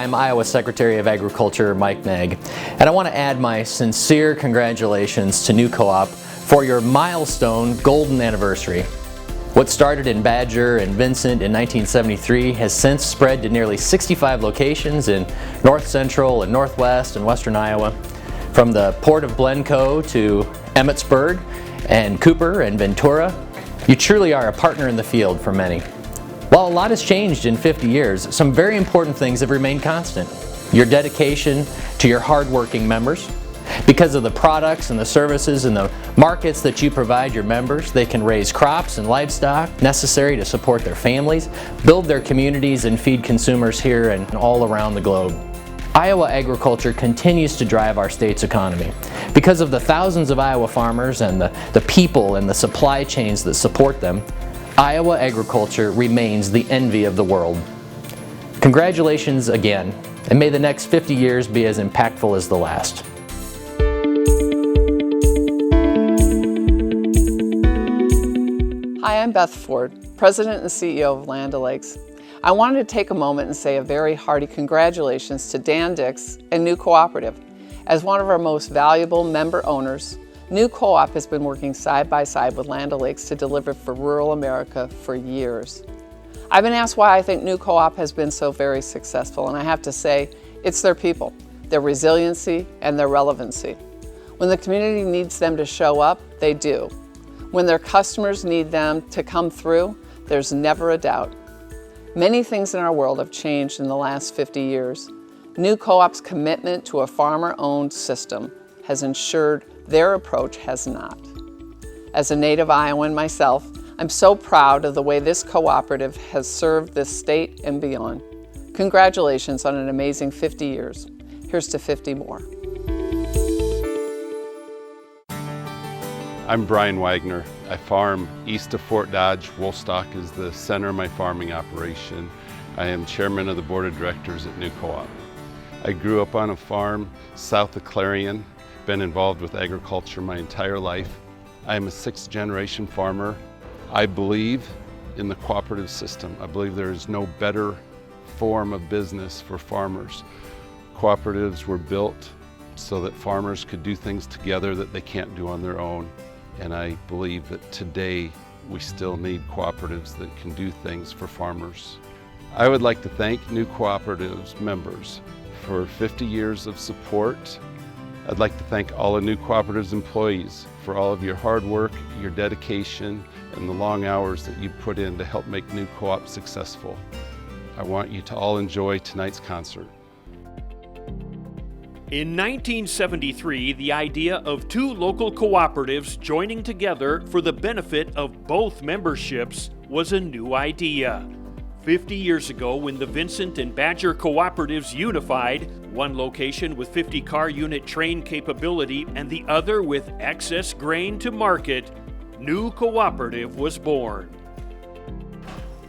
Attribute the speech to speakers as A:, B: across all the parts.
A: I'm Iowa Secretary of Agriculture Mike Magg, and I want to add my sincere congratulations to New Co-op for your milestone golden anniversary. What started in Badger and Vincent in 1973 has since spread to nearly 65 locations in north central and northwest and western Iowa. From the port of Glencoe to Emmetsburg and Cooper and Ventura, you truly are a partner in the field for many. While a lot has changed in 50 years, some very important things have remained constant. Your dedication to your hardworking members. Because of the products and the services and the markets that you provide your members, they can raise crops and livestock necessary to support their families, build their communities, and feed consumers here and all around the globe. Iowa agriculture continues to drive our state's economy. Because of the thousands of Iowa farmers and the people and the supply chains that support them, Iowa agriculture remains the envy of the world. Congratulations again, and may the next 50 years be as impactful as the last.
B: Hi, I'm Beth Ford, President and CEO of Land O'Lakes. I wanted to take a moment and say a very hearty congratulations to Dan Dix and New Cooperative. As one of our most valuable member owners, New Co-op has been working side by side with Land O'Lakes to deliver for rural America for years. I've been asked why I think New Co-op has been so very successful, and I have to say, it's their people, their resiliency, and their relevancy. When the community needs them to show up, they do. When their customers need them to come through, there's never a doubt. Many things in our world have changed in the last 50 years. New Co-op's commitment to a farmer-owned system has ensured their approach has not. As a native Iowan myself, I'm so proud of the way this cooperative has served this state and beyond. Congratulations on an amazing 50 years. Here's to 50 more.
C: I'm Brian Wagner. I farm east of Fort Dodge. Woolstock is the center of my farming operation. I am chairman of the board of directors at New Co-op. I grew up on a farm south of Clarion, been involved with agriculture my entire life. I am a sixth-generation farmer. I believe in the cooperative system. I believe there is no better form of business for farmers. Cooperatives were built so that farmers could do things together that they can't do on their own. And I believe that today we still need cooperatives that can do things for farmers. I would like to thank New Cooperative's members for 50 years of support. I'd like to thank all of New Cooperative's employees for all of your hard work, your dedication, and the long hours that you put in to help make New Co-op successful. I want you to all enjoy tonight's concert.
D: In 1973, the idea of two local cooperatives joining together for the benefit of both memberships was a new idea. 50 years ago, when the Vincent and Badger cooperatives unified, one location with 50 car unit train capability and the other with excess grain to market, New Cooperative was born.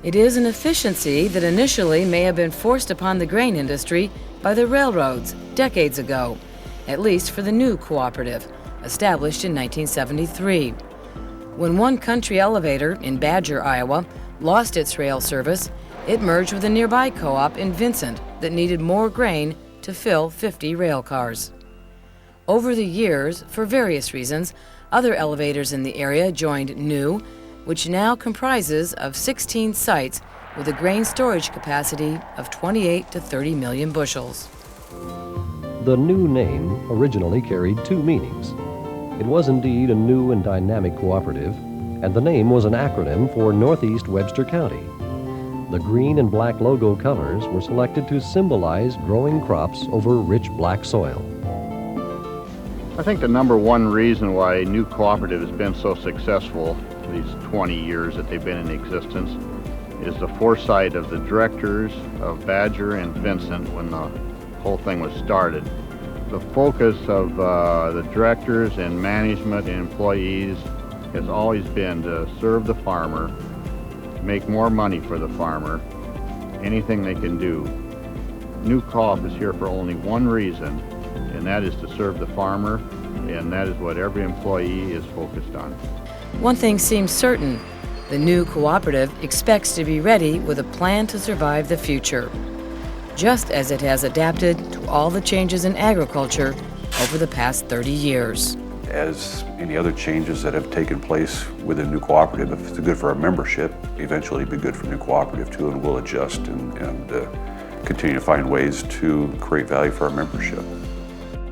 E: It is an efficiency that initially may have been forced upon the grain industry by the railroads decades ago, at least for the New Cooperative, established in 1973. When one country elevator in Badger, Iowa, lost its rail service, it merged with a nearby co-op in Vincent that needed more grain to fill 50 rail cars. Over the years, for various reasons, other elevators in the area joined New, which now comprises of 16 sites with a grain storage capacity of 28 to 30 million bushels.
F: The New name originally carried two meanings. It was indeed a new and dynamic cooperative, and the name was an acronym for Northeast Webster County. The green and black logo colors were selected to symbolize growing crops over rich black soil.
G: I think the number one reason why New Cooperative has been so successful these 20 years that they've been in existence is the foresight of the directors of Badger and Vincent when the whole thing was started. The focus of the directors and management and employees has always been to serve the farmer, make more money for the farmer, anything they can do. New Co-op is here for only one reason, and that is to serve the farmer, and that is what every employee is focused on.
E: One thing seems certain: the New Cooperative expects to be ready with a plan to survive the future. just as it has adapted to all the changes in agriculture over the past 30 years.
H: As any other changes that have taken place within New Cooperative, if it's good for our membership, eventually it'll be good for New Cooperative too, and we'll adjust and continue to find ways to create value for our membership.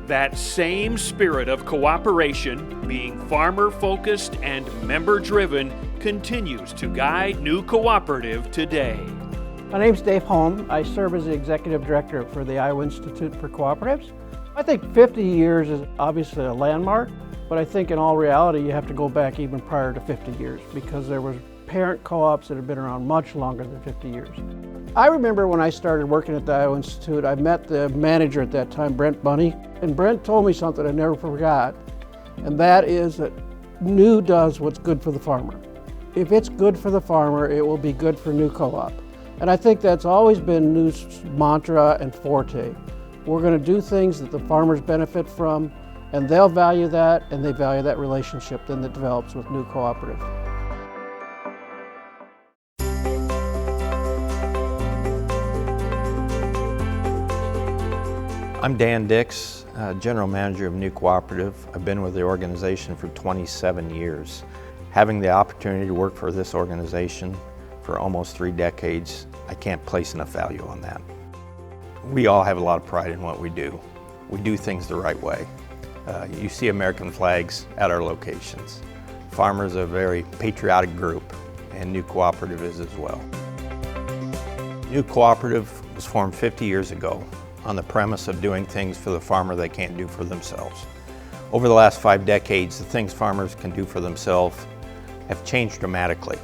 D: That same spirit of cooperation, being farmer-focused and member-driven, continues to guide New Cooperative today.
I: My name's Dave Holm. I serve as the Executive Director for the Iowa Institute for Cooperatives. I think 50 years is obviously a landmark, but I think in all reality you have to go back even prior to 50 years because there was parent co-ops that have been around much longer than 50 years. I remember when I started working at the Iowa Institute, I met the manager at that time, Brent Bunny, and Brent told me something I never forgot, and that is that New does what's good for the farmer. If it's good for the farmer, it will be good for New Co-op. And I think that's always been New's mantra and forte. We're going to do things that the farmers benefit from, and they'll value that, and they value that relationship then that develops with New Cooperative.
J: I'm Dan Dix, General Manager of New Cooperative. I've been with the organization for 27 years. Having the opportunity to work for this organization for almost 3 decades, I can't place enough value on that. We all have a lot of pride in what we do. We do things the right way. You see American flags at our locations. Farmers are a very patriotic group, and New Cooperative is as well. New Cooperative was formed 50 years ago on the premise of doing things for the farmer they can't do for themselves. Over the last 5 decades, the things farmers can do for themselves have changed dramatically.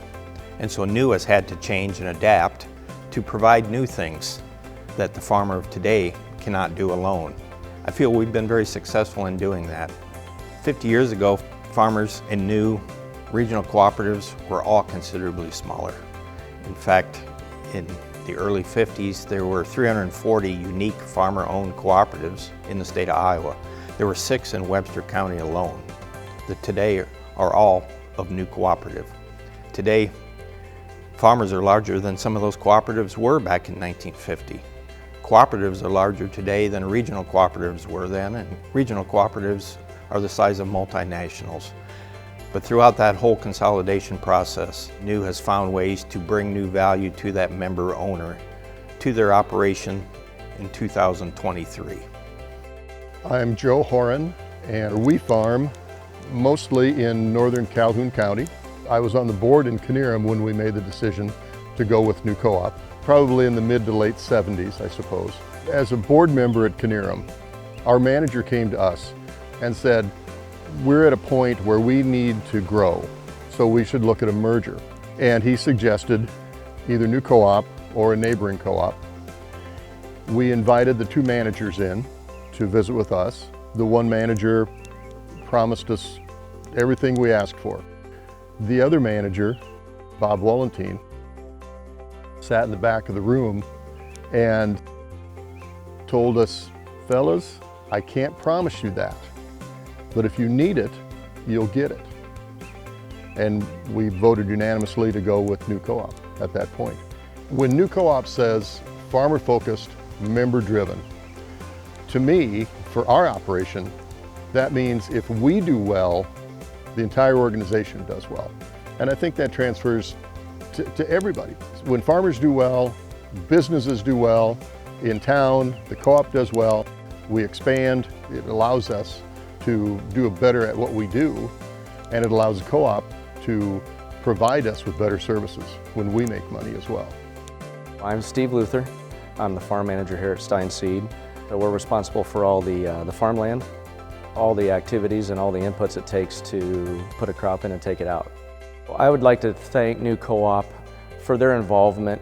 J: And so New has had to change and adapt to provide new things that the farmer of today cannot do alone. I feel we've been very successful in doing that. 50 years ago, farmers in New regional cooperatives were all considerably smaller. In fact, in the early 50s, there were 340 unique farmer-owned cooperatives in the state of Iowa. There were 6 in Webster County alone that today are all of New Cooperative. Today, farmers are larger than some of those cooperatives were back in 1950. Cooperatives are larger today than regional cooperatives were then, and regional cooperatives are the size of multinationals. But throughout that whole consolidation process, New has found ways to bring new value to that member owner, to their operation in 2023.
K: I'm Joe Horan, and we farm mostly in northern Calhoun County. I was on the board in Kinerum when we made the decision to go with New Co-op, probably in the mid to late 70s, I suppose. As a board member at Kinerum, our manager came to us and said, we're at a point where we need to grow, so we should look at a merger. And he suggested either New Co-op or a neighboring co-op. We invited the 2 managers in to visit with us. The one manager promised us everything we asked for. The other manager, Bob Wallentine, sat in the back of the room and told us, fellas, I can't promise you that, but if you need it, you'll get it. And we voted unanimously to go with New Co-op at that point. When New Co-op says farmer-focused, member-driven, to me, for our operation, that means if we do well, the entire organization does well. And I think that transfers to everybody. When farmers do well, businesses do well, in town, the co-op does well, we expand, it allows us to do better at what we do, and it allows the co-op to provide us with better services when we make money as well.
L: I'm Steve Luther. I'm the farm manager here at Stein Seed. We're responsible for all the farmland, all the activities and all the inputs it takes to put a crop in and take it out. I would like to thank New Co-op for their involvement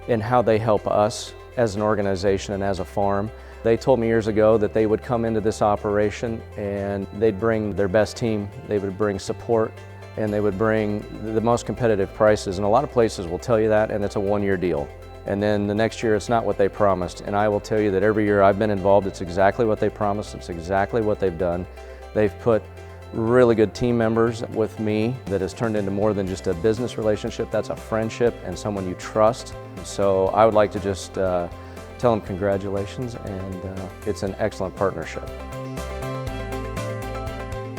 L: in how they help us as an organization and as a farm. They told me years ago that they would come into this operation and they'd bring their best team, they would bring support, and they would bring the most competitive prices. And a lot of places will tell you that, and it's a 1-year deal. And then the next year it's not what they promised. And I will tell you that every year I've been involved, it's exactly what they promised, it's exactly what they've done. They've put really good team members with me that has turned into more than just a business relationship. That's a friendship and someone you trust. So I would like to just tell them congratulations, and it's an excellent partnership.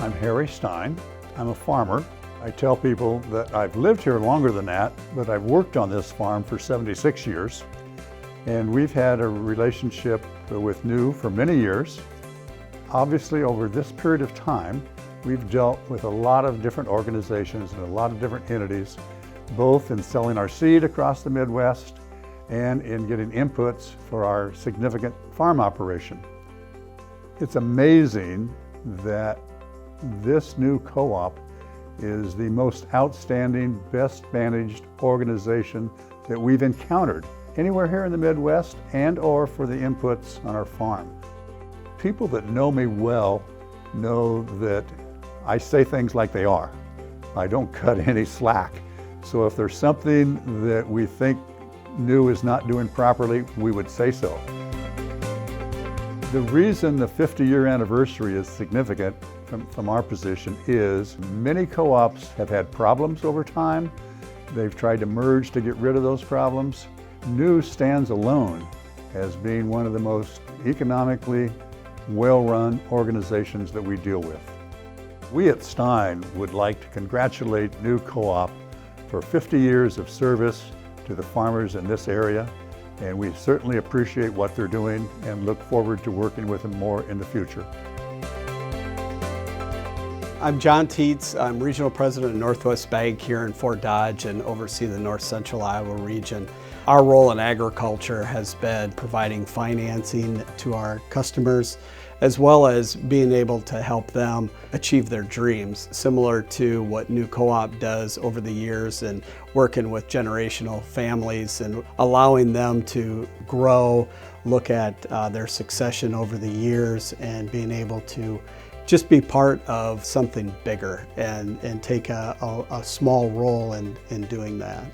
M: I'm Harry Stein. I'm a farmer. I tell people that I've lived here longer than that, but I've worked on this farm for 76 years. And we've had a relationship with New for many years. Obviously, over this period of time, we've dealt with a lot of different organizations and a lot of different entities, both in selling our seed across the Midwest and in getting inputs for our significant farm operation. It's amazing that this new co-op is the most outstanding, best managed organization that we've encountered anywhere here in the Midwest and or for the inputs on our farm. People that know me well know that I say things like they are. I don't cut any slack. So if there's something that we think New is not doing properly, we would say so. The reason the 50-year anniversary is significant from our position is many co-ops have had problems over time. They've tried to merge to get rid of those problems. New stands alone as being one of the most economically well-run organizations that we deal with. We at Stein would like to congratulate New Co-op for 50 years of service to the farmers in this area, and we certainly appreciate what they're doing and look forward to working with them more in the future.
N: I'm John Tietz. I'm Regional President of Northwest Bank here in Fort Dodge and oversee the North Central Iowa region. Our role in agriculture has been providing financing to our customers, as well as being able to help them achieve their dreams, similar to what New Co-op does over the years and working with generational families and allowing them to grow, look at their succession over the years and being able to just be part of something bigger and take a small role in doing that.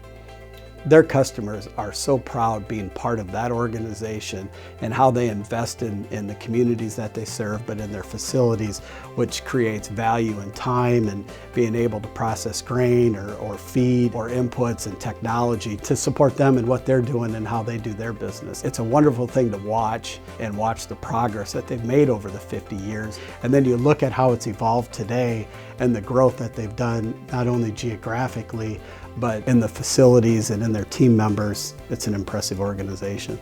N: Their customers are so proud being part of that organization and how they invest in the communities that they serve, but in their facilities, which creates value in time and being able to process grain or feed or inputs and technology to support them in what they're doing and how they do their business. It's a wonderful thing to watch and watch the progress that they've made over the 50 years. And then you look at how it's evolved today and the growth that they've done, not only geographically, but in the facilities and in their team members. It's an impressive organization.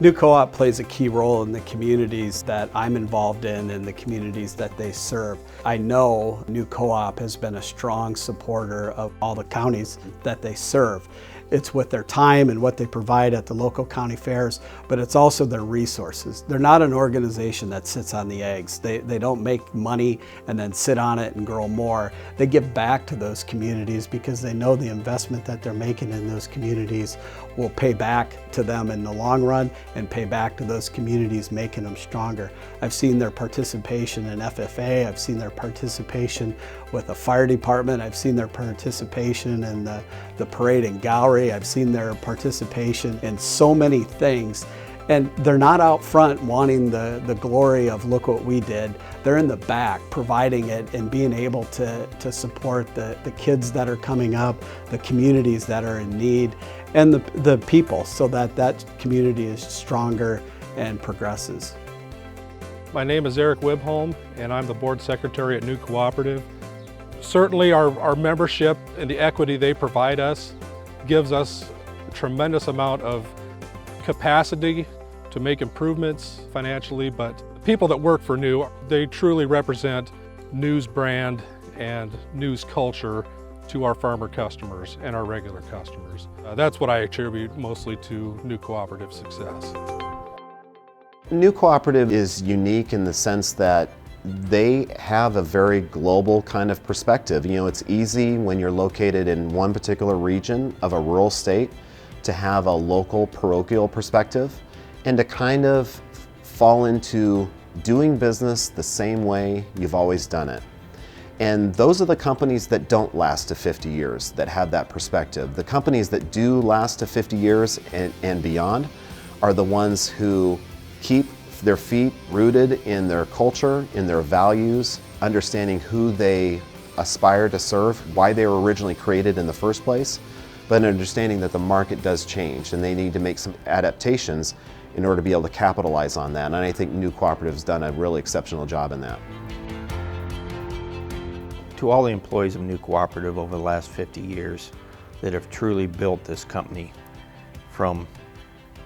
N: New Co-op plays a key role in the communities that I'm involved in and the communities that they serve. I know New Co-op has been a strong supporter of all the counties that they serve. It's with their time and what they provide at the local county fairs, but it's also their resources. They're not an organization that sits on the eggs. They don't make money and then sit on it and grow more. They give back to those communities because they know the investment that they're making in those communities will pay back to them in the long run and pay back to those communities, making them stronger. I've seen their participation in FFA. I've seen their participation with the fire department. I've seen their participation in the parade and gallery. I've seen their participation in so many things. And they're not out front wanting the glory of look what we did. They're in the back providing it and being able to support the kids that are coming up, the communities that are in need, and the people so that community is stronger and progresses.
O: My name is Eric Wibholm and I'm the board secretary at New Cooperative. Certainly our membership and the equity they provide us gives us a tremendous amount of capacity to make improvements financially, but the people that work for New, they truly represent New's brand and New's culture to our farmer customers and our regular customers. That's what I attribute mostly to New Cooperative's success.
P: New Cooperative is unique in the sense that they have a very global kind of perspective. You know, it's easy when you're located in one particular region of a rural state to have a local parochial perspective and to kind of fall into doing business the same way you've always done it. And those are the companies that don't last to 50 years that have that perspective. The companies that do last to 50 years and beyond are the ones who keep their feet rooted in their culture, in their values, understanding who they aspire to serve, why they were originally created in the first place, but understanding that the market does change and they need to make some adaptations in order to be able to capitalize on that. And I think New Cooperative has done a really exceptional job in that.
J: To all the employees of New Cooperative over the last 50 years that have truly built this company from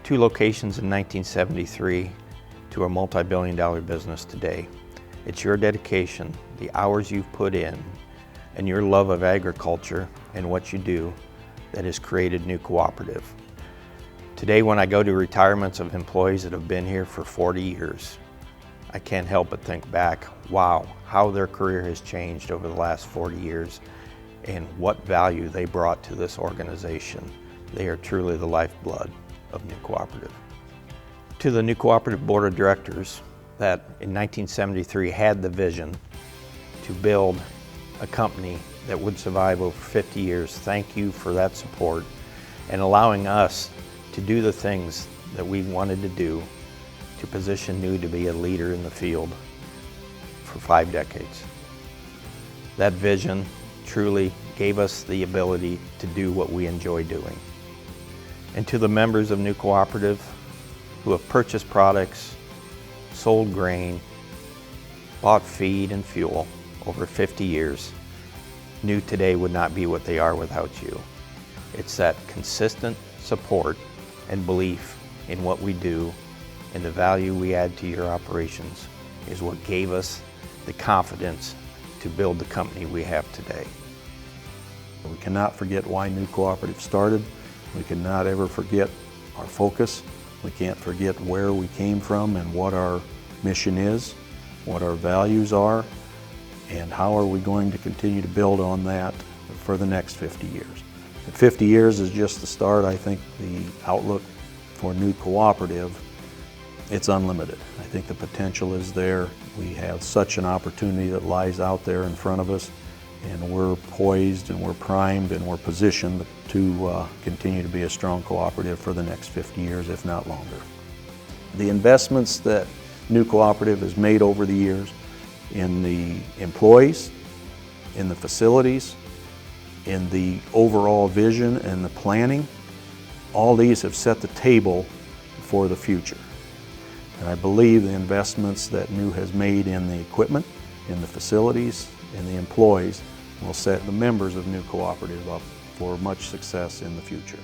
J: 2 locations in 1973 to a multi-billion-dollar business today, it's your dedication, the hours you've put in, and your love of agriculture and what you do that has created New Cooperative. Today, when I go to retirements of employees that have been here for 40 years, I can't help but think back, wow, how their career has changed over the last 40 years and what value they brought to this organization. They are truly the lifeblood of New Cooperative. To the New Cooperative Board of Directors that in 1973 had the vision to build a company that would survive over 50 years, thank you for that support and allowing us to do the things that we wanted to do to position New to be a leader in the field for 5 decades. That vision truly gave us the ability to do what we enjoy doing. And to the members of New Cooperative who have purchased products, sold grain, bought feed and fuel over 50 years, New today would not be what they are without you. It's that consistent support and belief in what we do and the value we add to your operations is what gave us the confidence to build the company we have today.
M: We cannot forget why New Cooperative started. We cannot ever forget our focus. We can't forget where we came from and what our mission is, what our values are, and how are we going to continue to build on that for the next 50 years. But 50 years is just the start. I think the outlook for New Cooperative, it's unlimited. I think the potential is there. We have such an opportunity that lies out there in front of us, and we're poised and we're primed and we're positioned to continue to be a strong cooperative for the next 50 years, if not longer. The investments that New Cooperative has made over the years in the employees, in the facilities, in the overall vision and the planning, all these have set the table for the future. And I believe the investments that New has made in the equipment, in the facilities, in the employees will set the members of New Cooperative up for much success in the future.